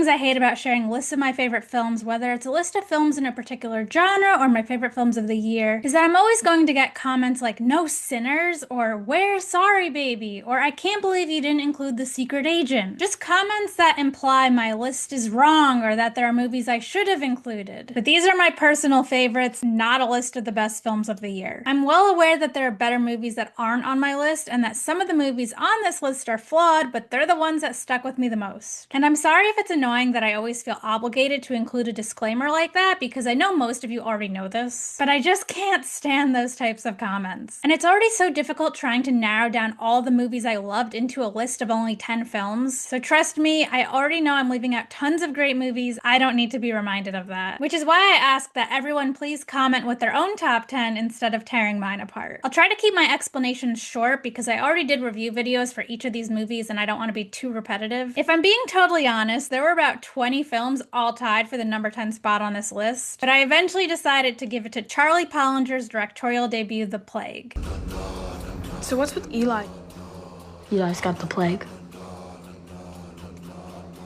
things I hate about sharing lists of my favorite films, whether it's a list of films in a particular genre or my favorite films of the year, is that I'm always going to get comments like, no sinners, or where's Sorry Baby, or I can't believe you didn't include The Secret Agent. Just comments that imply my list is wrong or that there are movies I should have included. But these are my personal favorites, not a list of the best films of the year. I'm well aware that there are better movies that aren't on my list and that some of the movies on this list are flawed, but they're the ones that stuck with me the most. And I'm sorry if it's annoying that I always feel obligated to include a disclaimer like that, because I know most of you already know this, but I just can't stand those types of comments. And it's already so difficult trying to narrow down all the movies I loved into a list of only 10 films. So trust me, I already know I'm leaving out tons of great movies. I don't need to be reminded of that. Which is why I ask that everyone please comment with their own top 10 instead of tearing mine apart. I'll try to keep my explanations short because I already did review videos for each of these movies and I don't want to be too repetitive. If I'm being totally honest, there were about 20 films all tied for the number 10 spot on this list, but I eventually decided to give it to Charlie Pollinger's directorial debut, The Plague. So what's with Eli? Eli's got the plague.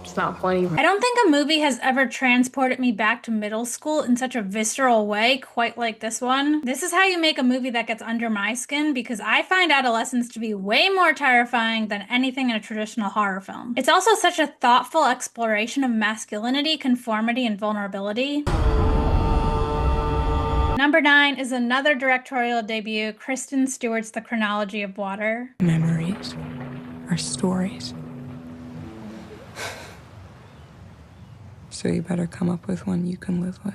It's not funny. I don't think a movie has ever transported me back to middle school in such a visceral way quite like this one. This is how you make a movie that gets under my skin, because I find adolescence to be way more terrifying than anything in a traditional horror film. It's also such a thoughtful exploration of masculinity, conformity, and vulnerability. Number 9 is another directorial debut, Kristen Stewart's The Chronology of Water. Memories are stories. So you better come up with one you can live with.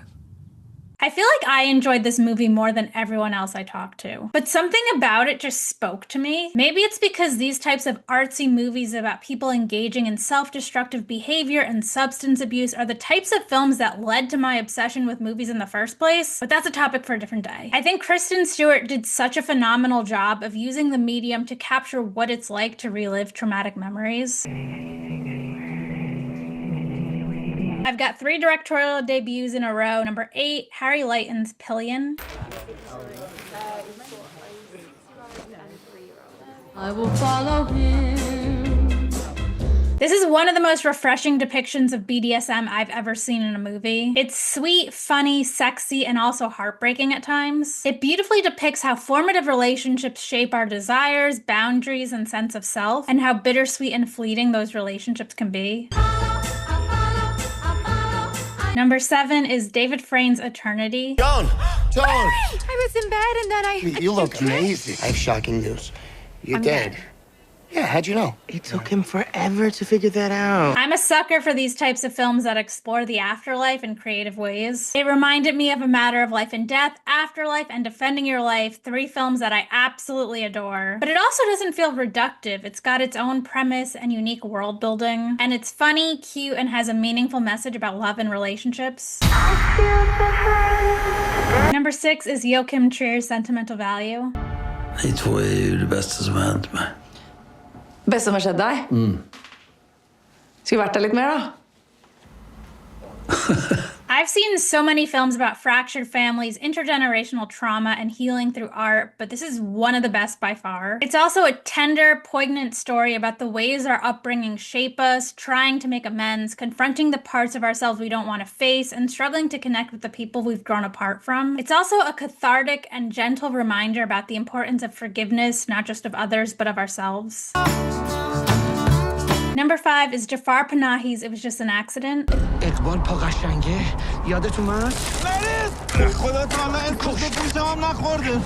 I feel like I enjoyed this movie more than everyone else I talked to, but something about it just spoke to me. Maybe it's because these types of artsy movies about people engaging in self-destructive behavior and substance abuse are the types of films that led to my obsession with movies in the first place, but that's a topic for a different day. I think Kristen Stewart did such a phenomenal job of using the medium to capture what it's like to relive traumatic memories. I've got 3 directorial debuts in a row. Number 8, Harry Leighton's Pillion. I will follow him. This is one of the most refreshing depictions of BDSM I've ever seen in a movie. It's sweet, funny, sexy, and also heartbreaking at times. It beautifully depicts how formative relationships shape our desires, boundaries, and sense of self, and how bittersweet and fleeting those relationships can be. Number 7 is David Frayn's Eternity. Joan! I was in bed and then I... You look amazing. I have shocking news. You're dead. Yeah, how'd you know? It took him forever to figure that out. I'm a sucker for these types of films that explore the afterlife in creative ways. It reminded me of A Matter of Life and Death, Afterlife, and Defending Your Life, 3 films that I absolutely adore. But it also doesn't feel reductive. It's got its own premise and unique world building, and it's funny, cute, and has a meaningful message about love and relationships. Number 6 is Joachim Trier's Sentimental Value. De två är ju det bästa som har hänt mig. Bäst som har skjedd deg? Skulle vært der litt mer, da? I've seen so many films about fractured families, intergenerational trauma, and healing through art, but this is one of the best by far. It's also a tender, poignant story about the ways our upbringing shape us, trying to make amends, confronting the parts of ourselves we don't want to face, and struggling to connect with the people we've grown apart from. It's also a cathartic and gentle reminder about the importance of forgiveness, not just of others, but of ourselves. Number 5 is Jafar Panahi's It Was Just an Accident. اقبال پا قشنگه یادت اومد؟ خدا تعالی اسمش گوشم هم نخورده.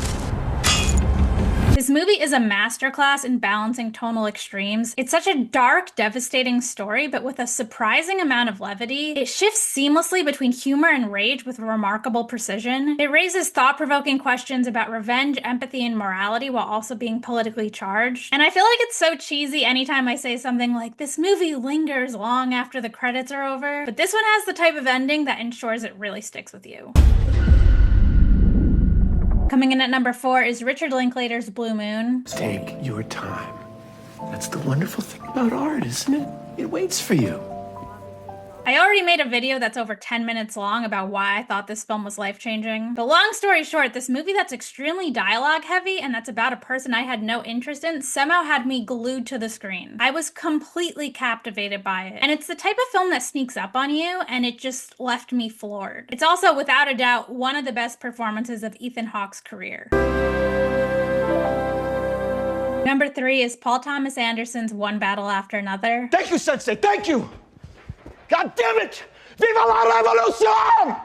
This movie is a masterclass in balancing tonal extremes. It's such a dark, devastating story, but with a surprising amount of levity. It shifts seamlessly between humor and rage with remarkable precision. It raises thought-provoking questions about revenge, empathy, and morality while also being politically charged. And I feel like it's so cheesy anytime I say something like, this movie lingers long after the credits are over, but this one has the type of ending that ensures it really sticks with you. Coming in at number 4 is Richard Linklater's Blue Moon. Take your time. That's the wonderful thing about art, isn't it? It waits for you. I already made a video that's over 10 minutes long about why I thought this film was life-changing. But long story short, this movie that's extremely dialogue-heavy and that's about a person I had no interest in somehow had me glued to the screen. I was completely captivated by it. And it's the type of film that sneaks up on you, and it just left me floored. It's also, without a doubt, one of the best performances of Ethan Hawke's career. Number 3 is Paul Thomas Anderson's One Battle After Another. Thank you, Sensei. Thank you. God damn it! Viva la revolution!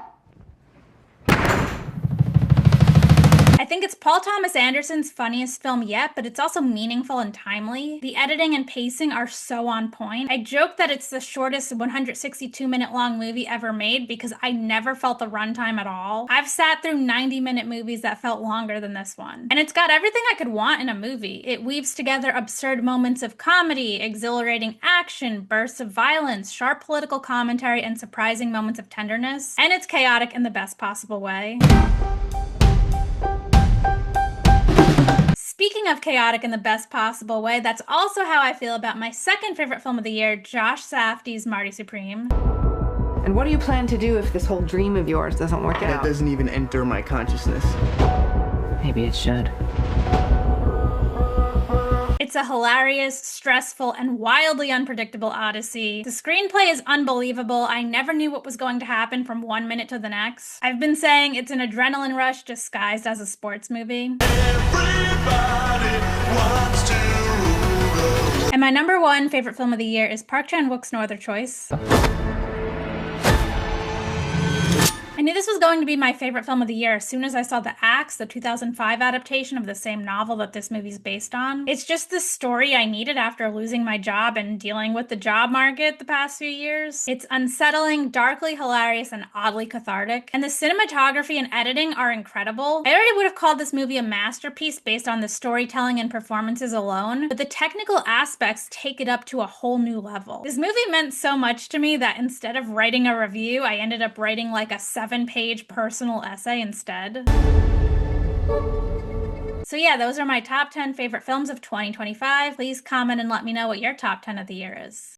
I think it's Paul Thomas Anderson's funniest film yet, but it's also meaningful and timely. The editing and pacing are so on point. I joke that it's the shortest 162-minute long movie ever made because I never felt the runtime at all. I've sat through 90-minute movies that felt longer than this one. And it's got everything I could want in a movie. It weaves together absurd moments of comedy, exhilarating action, bursts of violence, sharp political commentary, and surprising moments of tenderness. And it's chaotic in the best possible way. Speaking of chaotic in the best possible way, that's also how I feel about my second favorite film of the year, Josh Safdie's Marty Supreme. And what do you plan to do if this whole dream of yours doesn't work That out? doesn't even enter my consciousness. Maybe it should. It's a hilarious, stressful, and wildly unpredictable odyssey. The screenplay is unbelievable. I never knew what was going to happen from one minute to the next. I've been saying it's an adrenaline rush disguised as a sports movie. And my number 1 favorite film of the year is Park Chan-wook's No Other Choice. I knew this was going to be my favorite film of the year as soon as I saw The Axe, the 2005 adaptation of the same novel that this movie's based on. It's just the story I needed after losing my job and dealing with the job market the past few years. It's unsettling, darkly hilarious, and oddly cathartic. And the cinematography and editing are incredible. I already would have called this movie a masterpiece based on the storytelling and performances alone, but the technical aspects take it up to a whole new level. This movie meant so much to me that instead of writing a review, I ended up writing like a 7-page personal essay instead. So yeah, those are my top 10 favorite films of 2025. Please comment and let me know what your top 10 of the year is.